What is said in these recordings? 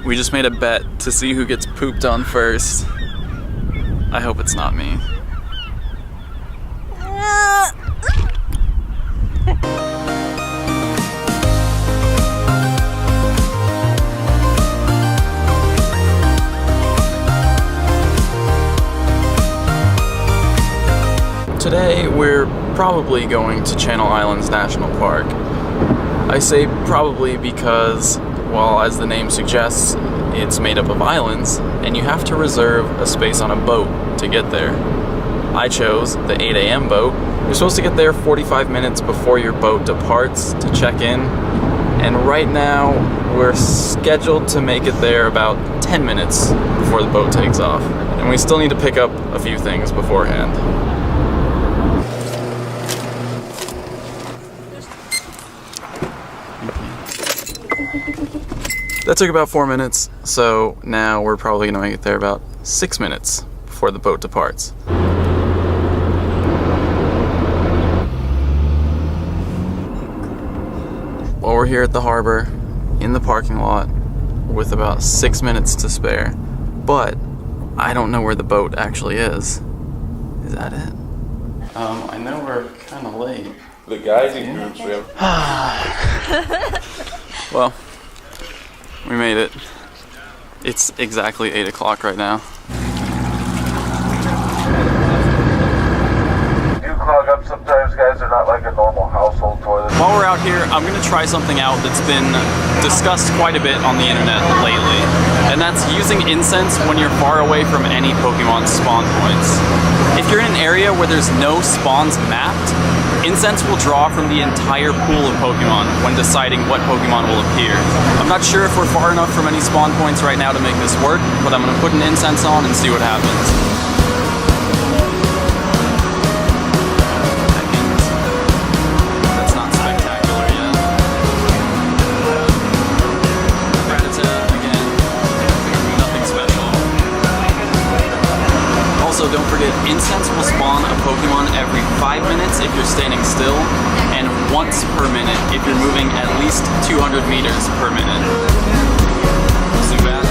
We just made a bet to see who gets pooped on first. I hope it's not me. Today we're probably going to Channel Islands National Park. I say probably because, well, as the name suggests, it's made up of islands, and you have to reserve a space on a boat to get there. I chose the 8 a.m. boat. You're supposed to get there 45 minutes before your boat departs to check in, and right now we're scheduled to make it there about 10 minutes before the boat takes off. And we still need to pick up a few things beforehand. That took about 4 minutes, so now we're probably gonna make it there about 6 minutes before the boat departs. Well, we're here at the harbor, in the parking lot, with about 6 minutes to spare, but I don't know where the boat actually is. Is that it? I know we're kind of late. The guys in groups, we have... Well, we made it. It's exactly 8 o'clock right now. You clog up sometimes, guys. They're not like a normal household toilet. While we're out here, I'm gonna try something out that's been discussed quite a bit on the internet lately. And that's using Incense when you're far away from any Pokemon spawn points. If you're in an area where there's no spawns mapped, Incense will draw from the entire pool of Pokemon when deciding what Pokemon will appear. I'm not sure if we're far enough from any spawn points right now to make this work, but I'm gonna put an Incense on and see what happens. That's not spectacular yet. Rattata again, nothing special. Also, don't forget, Incense will spawn a Pokemon every 5 minutes if you're standing still, and once per minute if you're moving at least 200 meters per minute. Too bad.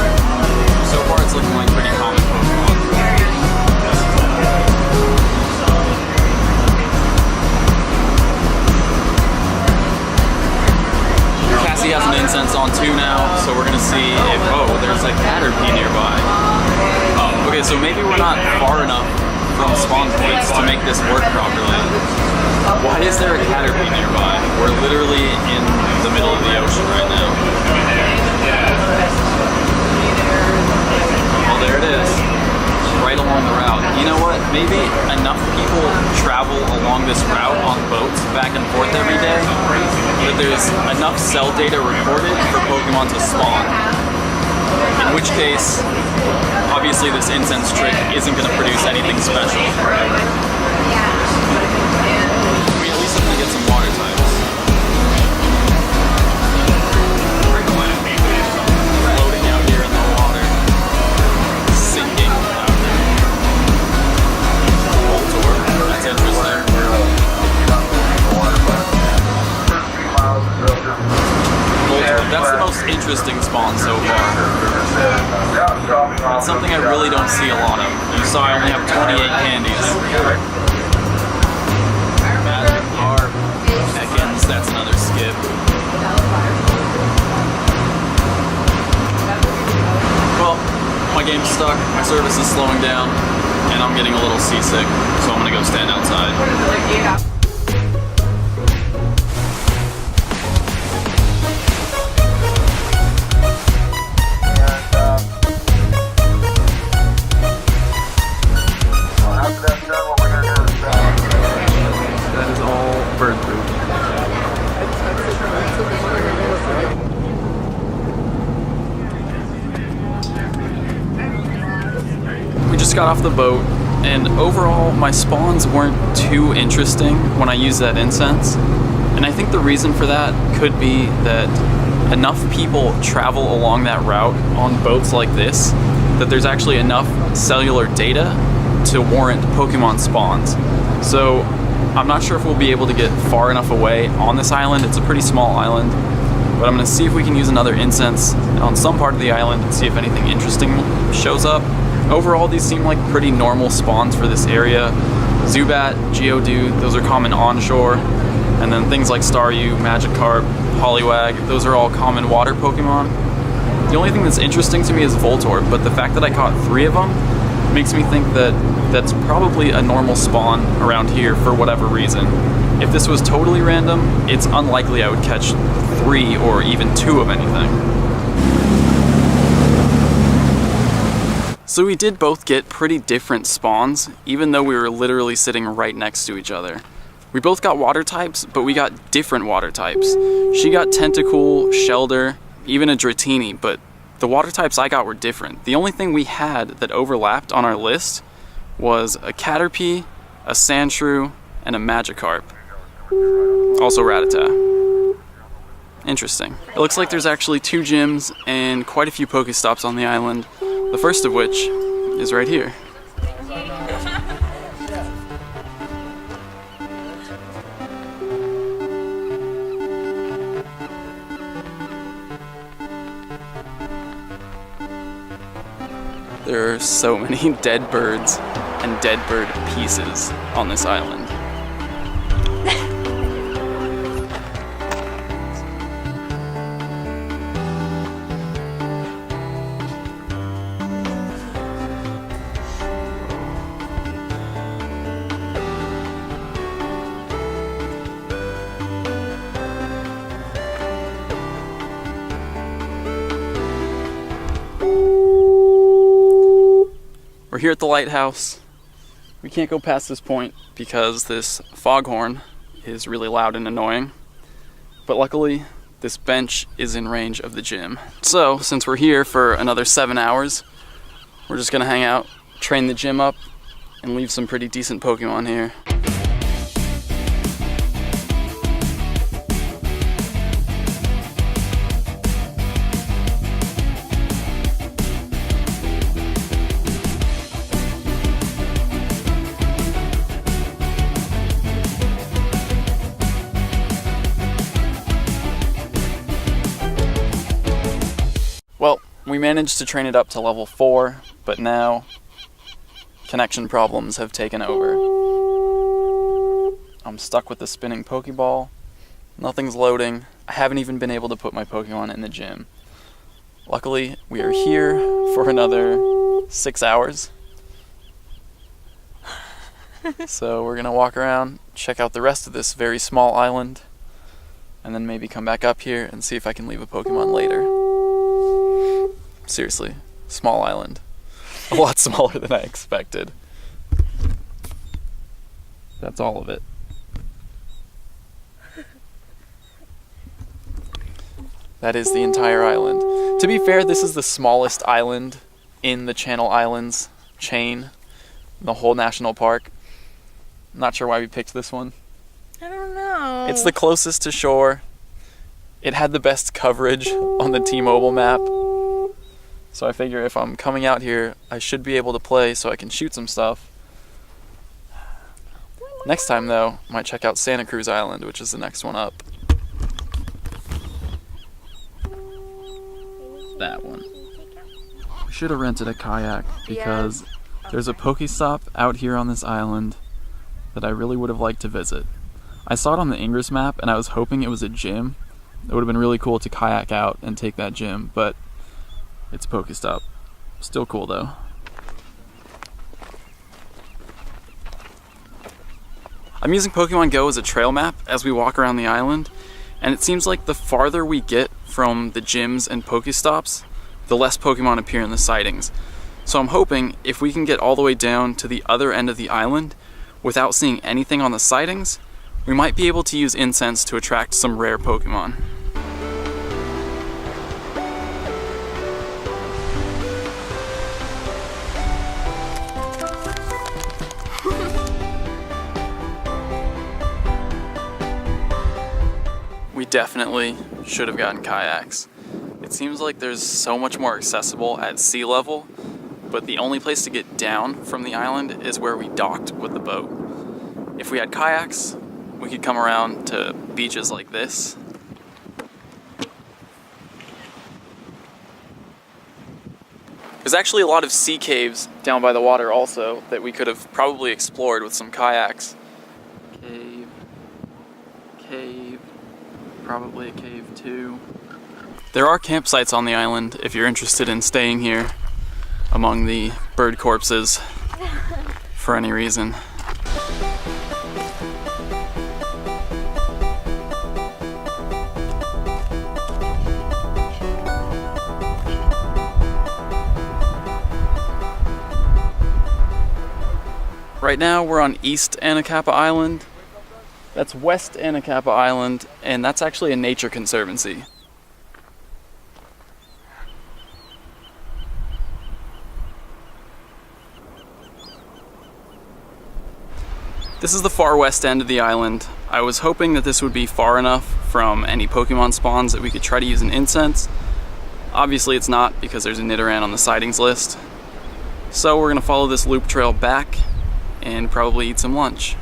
So far it's looking like pretty common Pokemon. Cassie has an Incense on too now, so we're gonna see if, oh, there's a Caterpie nearby. Okay, so maybe we're not far enough from spawn points to make this work properly. Why is there a Caterpie nearby? We're literally in the middle of the ocean right now. Well, there it is. Right along the route. You know what? Maybe enough people travel along this route on boats back and forth every day that there's enough cell data recorded for Pokemon to spawn. In which case, obviously this Incense trick isn't going to produce anything special. We at least have to get some water types. Floating out here in the water. Sinking out there. Voltor, that's interesting. Voltor, that's the most interesting spawn so far. It's something I really don't see a lot of. You saw I only have 28 candies. Magic Harp. Ekans, that's another skip. Well, my game's stuck, my service is slowing down, and I'm getting a little seasick, so I'm gonna go stand outside. Got off the boat, and overall my spawns weren't too interesting when I used that Incense, and I think the reason for that could be that enough people travel along that route on boats like this that there's actually enough cellular data to warrant Pokemon spawns. So I'm not sure if we'll be able to get far enough away on this island. It's a pretty small island, but I'm gonna see if we can use another incense on some part of the island and see if anything interesting shows up. Overall, these seem like pretty normal spawns for this area. Zubat, Geodude, those are common onshore, and then things like Staryu, Magikarp, Poliwag, those are all common water Pokemon. The only thing that's interesting to me is Voltorb, but the fact that I caught 3 of them makes me think that that's probably a normal spawn around here for whatever reason. If this was totally random, it's unlikely I would catch 3 or even 2 of anything. So we did both get pretty different spawns, even though we were literally sitting right next to each other. We both got water types, but we got different water types. She got Tentacool, Shelder, even a Dratini, but the water types I got were different. The only thing we had that overlapped on our list was a Caterpie, a Sandshrew, and a Magikarp. Also Rattata. Interesting. It looks like there's actually 2 gyms and quite a few Pokestops on the island, the first of which is right here. There are so many dead birds and dead bird pieces on this island. We're here at the lighthouse. We can't go past this point because this foghorn is really loud and annoying. But luckily, this bench is in range of the gym. So, since we're here for another 7 hours, we're just gonna hang out, train the gym up, and leave some pretty decent Pokemon here. Well, we managed to train it up to level 4, but now connection problems have taken over. I'm stuck with the spinning Pokeball. Nothing's loading. I haven't even been able to put my Pokemon in the gym. Luckily, we are here for another 6 hours. So we're gonna walk around, check out the rest of this very small island, and then maybe come back up here and see if I can leave a Pokemon later. Seriously, small island. A lot smaller than I expected. That's all of it. That is the entire island. To be fair, this is the smallest island in the Channel Islands chain, the whole national park. Not sure why we picked this one. I don't know. It's the closest to shore. It had the best coverage on the T-Mobile map. So I figure if I'm coming out here, I should be able to play so I can shoot some stuff. Next time though, I might check out Santa Cruz Island, which is the next one up. That one. We should have rented a kayak because there's a Pokestop out here on this island that I really would have liked to visit. I saw it on the Ingress map and I was hoping it was a gym. It would have been really cool to kayak out and take that gym, but it's a Pokestop. Still cool though. I'm using Pokemon Go as a trail map as we walk around the island, and it seems like the farther we get from the gyms and Pokestops, the less Pokemon appear in the sightings. So I'm hoping if we can get all the way down to the other end of the island without seeing anything on the sightings, we might be able to use Incense to attract some rare Pokemon. We definitely should have gotten kayaks. It seems like there's so much more accessible at sea level, but the only place to get down from the island is where we docked with the boat. If we had kayaks, we could come around to beaches like this There's actually a lot of sea caves down by the water also that we could have probably explored with some kayaks. Cave, probably a cave too. There are campsites on the island if you're interested in staying here among the bird corpses for any reason. Right now we're on East Anacapa Island. That's West Anacapa Island, and that's actually a nature conservancy. This is the far west end of the island. I was hoping that this would be far enough from any Pokemon spawns that we could try to use an Incense. Obviously it's not, because there's a Nidoran on the sightings list. So we're gonna follow this loop trail back and probably eat some lunch.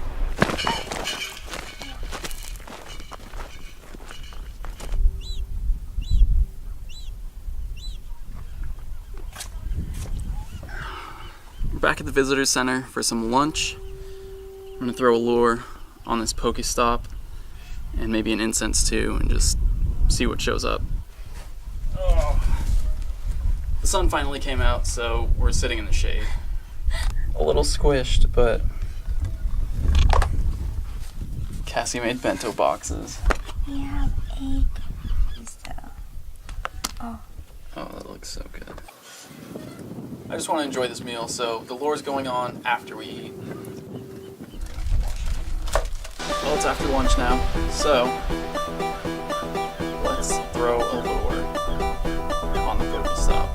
We're back at the visitor center for some lunch. I'm gonna throw a lure on this Pokestop and maybe an Incense too, and just see what shows up. Oh. The sun finally came out, so we're sitting in the shade. A little squished, but Cassie made bento boxes. We have 8 cookies though. Oh, that looks so good. I just want to enjoy this meal, so the lure's going on after we eat. Well, it's after lunch now, so let's throw a lure on the Pokestop.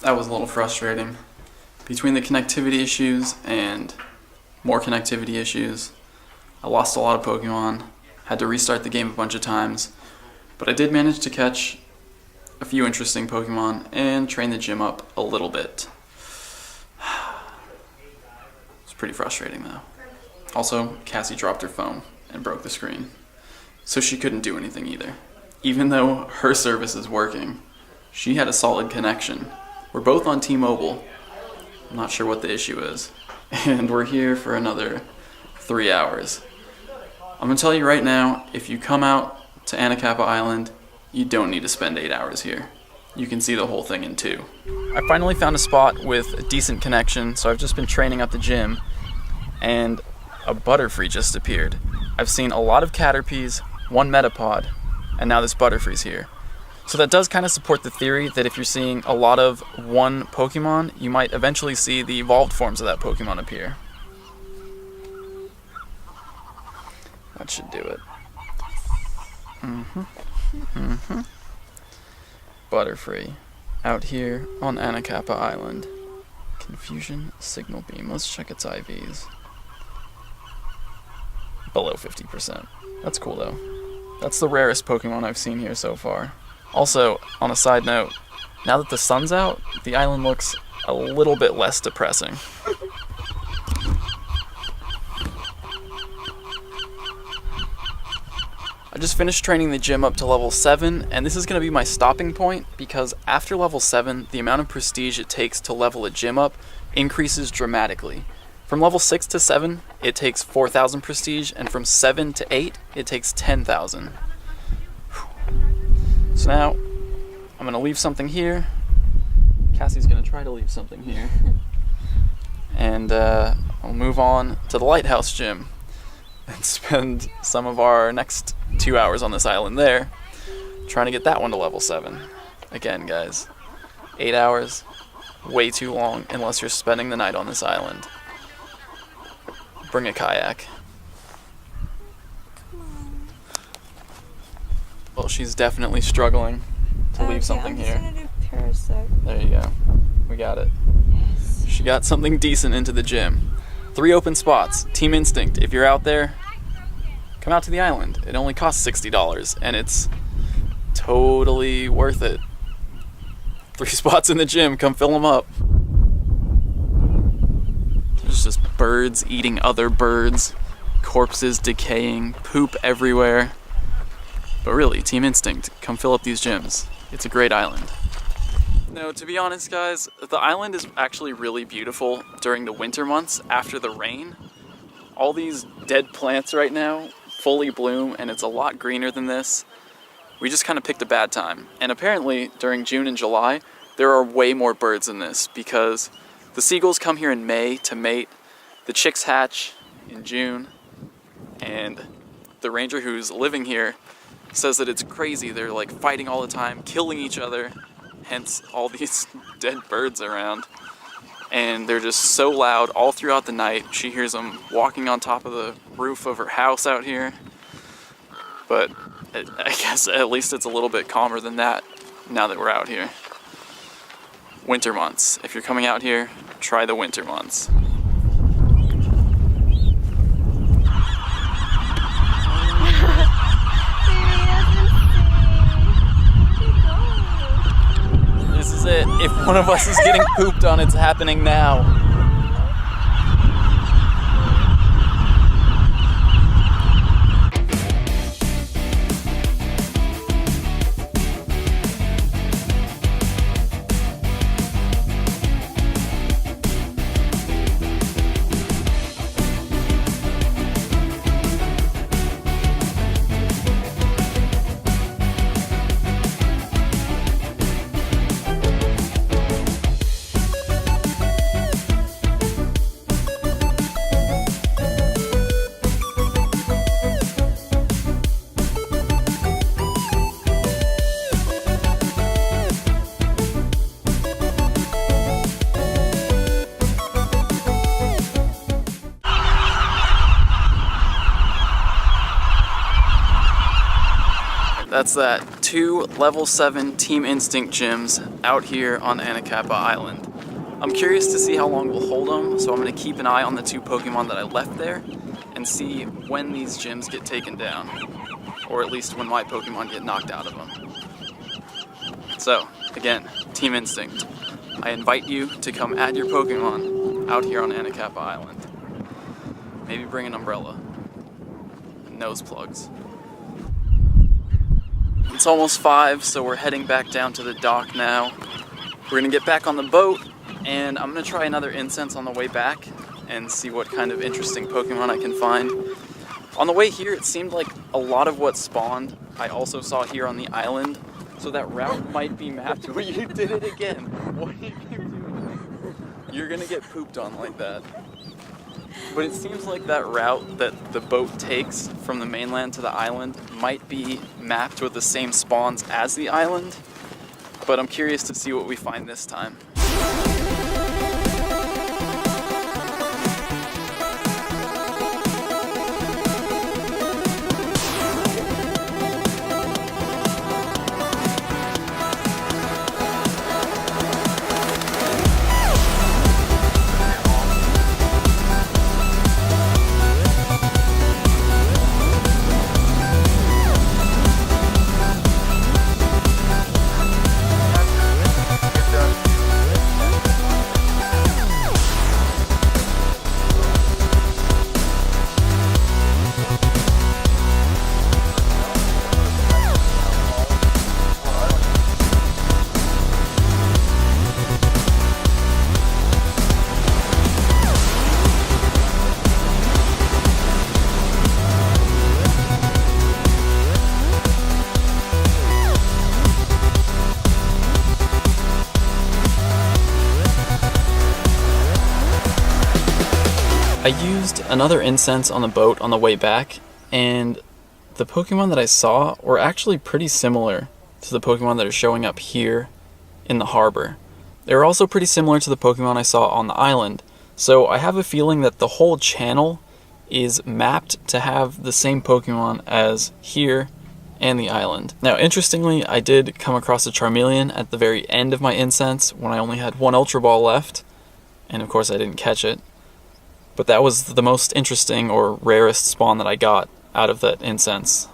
That was a little frustrating. Between the connectivity issues and more connectivity issues, I lost a lot of Pokemon, had to restart the game a bunch of times, but I did manage to catch a few interesting Pokemon and train the gym up a little bit. It's pretty frustrating though. Also, Cassie dropped her phone and broke the screen, so she couldn't do anything either. Even though her service is working, she had a solid connection. We're both on T-Mobile. I'm not sure what the issue is. And we're here for another 3 hours. I'm gonna tell you right now, if you come out to Anacapa Island, you don't need to spend 8 hours here. You can see the whole thing in 2. I finally found a spot with a decent connection, so I've just been training up the gym, and a Butterfree just appeared. I've seen a lot of Caterpies, 1 Metapod, and now this Butterfree's here. So that does kind of support the theory that if you're seeing a lot of one Pokemon, you might eventually see the evolved forms of that Pokemon appear. That should do it. Butterfree, out here on Anacapa Island. Confusion Signal Beam. Let's check its IVs. Below 50%. That's cool though. That's the rarest Pokemon I've seen here so far. Also, on a side note, now that the sun's out, the island looks a little bit less depressing. I just finished training the gym up to level 7, and this is going to be my stopping point because after level 7, the amount of prestige it takes to level a gym up increases dramatically. From level 6 to 7, it takes 4,000 prestige, and from 7 to 8, it takes 10,000. So now, I'm going to leave something here. Cassie's going to try to leave something here. And I'll move on to the Lighthouse Gym and spend some of our next 2 hours on this island there trying to get that one to level 7. Again, guys, 8 hours, way too long unless you're spending the night on this island. Bring a kayak. Well, she's definitely struggling to leave something here. I'm just gonna do parasite. There you go. We got it. Yes. She got something decent into the gym. 3 open spots. Team Instinct. If you're out there, come out to the island. It only costs $60 and it's totally worth it. 3 spots in the gym. Come fill them up. There's just birds eating other birds, corpses decaying, poop everywhere. But really, Team Instinct, come fill up these gyms. It's a great island. No, to be honest, guys, the island is actually really beautiful during the winter months after the rain. All these dead plants right now fully bloom, and it's a lot greener than this. We just kind of picked a bad time. And apparently, during June and July, there are way more birds than this because the seagulls come here in May to mate, the chicks hatch in June, and the ranger who's living here says that it's crazy. They're like fighting all the time, killing each other, hence all these dead birds around. And they're just so loud all throughout the night. She hears them walking on top of the roof of her house out here. But I guess at least it's a little bit calmer than that now that we're out here. Winter months. If you're coming out here, try the winter months. This is it. If one of us is getting pooped on, it's happening now. That's that. 2 level 7 Team Instinct gyms out here on Anacapa Island. I'm curious to see how long we'll hold them, so I'm going to keep an eye on the 2 Pokemon that I left there and see when these gyms get taken down, or at least when my Pokemon get knocked out of them. So, again, Team Instinct, I invite you to come add your Pokemon out here on Anacapa Island. Maybe bring an umbrella, nose plugs. It's almost 5, so we're heading back down to the dock now. We're gonna get back on the boat, and I'm gonna try another Incense on the way back and see what kind of interesting Pokemon I can find. On the way here, it seemed like a lot of what spawned I also saw here on the island, so that route might be mapped. You did it again. What are you doing? You're gonna get pooped on like that. But it seems like that route that the boat takes from the mainland to the island might be mapped with the same spawns as the island, but I'm curious to see what we find this time. I used another Incense on the boat on the way back, and the Pokemon that I saw were actually pretty similar to the Pokemon that are showing up here in the harbor. They're also pretty similar to the Pokemon I saw on the island, so I have a feeling that the whole channel is mapped to have the same Pokemon as here and the island. Now, interestingly, I did come across a Charmeleon at the very end of my Incense when I only had one Ultra Ball left, and of course I didn't catch it. But that was the most interesting or rarest spawn that I got out of that Incense,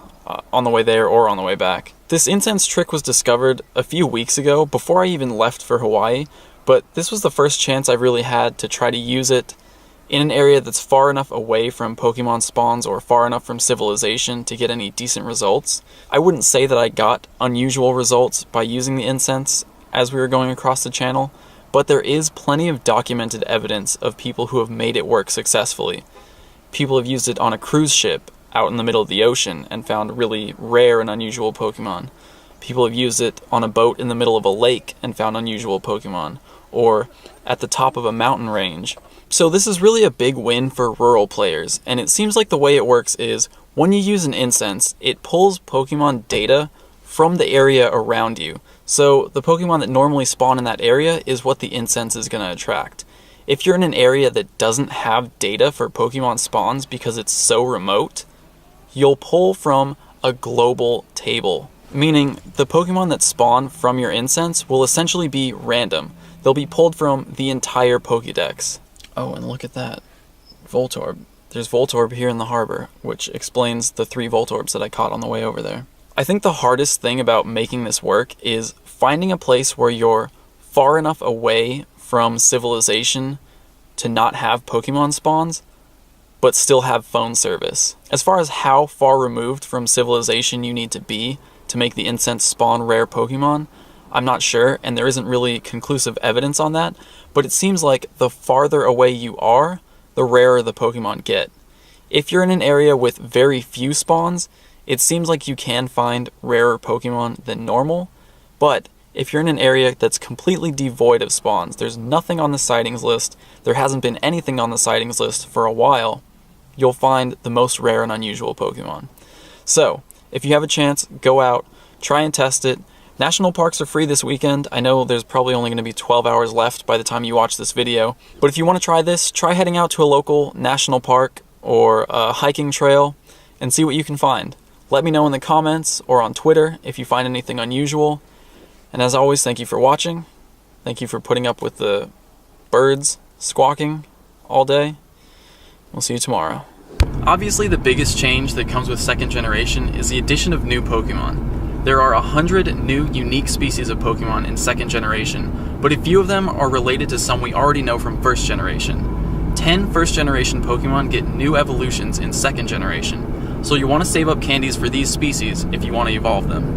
on the way there or on the way back. This Incense trick was discovered a few weeks ago, before I even left for Hawaii, but this was the first chance I really had to try to use it in an area that's far enough away from Pokemon spawns or far enough from civilization to get any decent results. I wouldn't say that I got unusual results by using the Incense as we were going across the channel, but there is plenty of documented evidence of people who have made it work successfully. People have used it on a cruise ship out in the middle of the ocean and found really rare and unusual Pokemon. People have used it on a boat in the middle of a lake and found unusual Pokemon, or at the top of a mountain range. So this is really a big win for rural players, and it seems like the way it works is, when you use an Incense, it pulls Pokemon data from the area around you. So the Pokemon that normally spawn in that area is what the Incense is going to attract. If you're in an area that doesn't have data for Pokemon spawns because it's so remote, you'll pull from a global table, meaning the Pokemon that spawn from your Incense will essentially be random. They'll be pulled from the entire Pokédex. Oh, and look at that. Voltorb. There's Voltorb here in the harbor, which explains the 3 Voltorbs that I caught on the way over there. I think the hardest thing about making this work is finding a place where you're far enough away from civilization to not have Pokemon spawns, but still have phone service. As far as how far removed from civilization you need to be to make the Incense spawn rare Pokemon, I'm not sure, and there isn't really conclusive evidence on that, but it seems like the farther away you are, the rarer the Pokemon get. If you're in an area with very few spawns, it seems like you can find rarer Pokemon than normal, but if you're in an area that's completely devoid of spawns, there's nothing on the sightings list, there hasn't been anything on the sightings list for a while, you'll find the most rare and unusual Pokemon. So, if you have a chance, go out, try and test it. National parks are free this weekend. I know there's probably only going to be 12 hours left by the time you watch this video, but if you want to try this, try heading out to a local national park or a hiking trail and see what you can find. Let me know in the comments or on Twitter if you find anything unusual. And as always, thank you for watching. Thank you for putting up with the birds squawking all day. We'll see you tomorrow. Obviously, the biggest change that comes with 2nd generation is the addition of new Pokemon. There are 100 new unique species of Pokemon in 2nd generation, but a few of them are related to some we already know from 1st generation. 10 1st generation Pokemon get new evolutions in 2nd generation, so you want to save up candies for these species if you want to evolve them.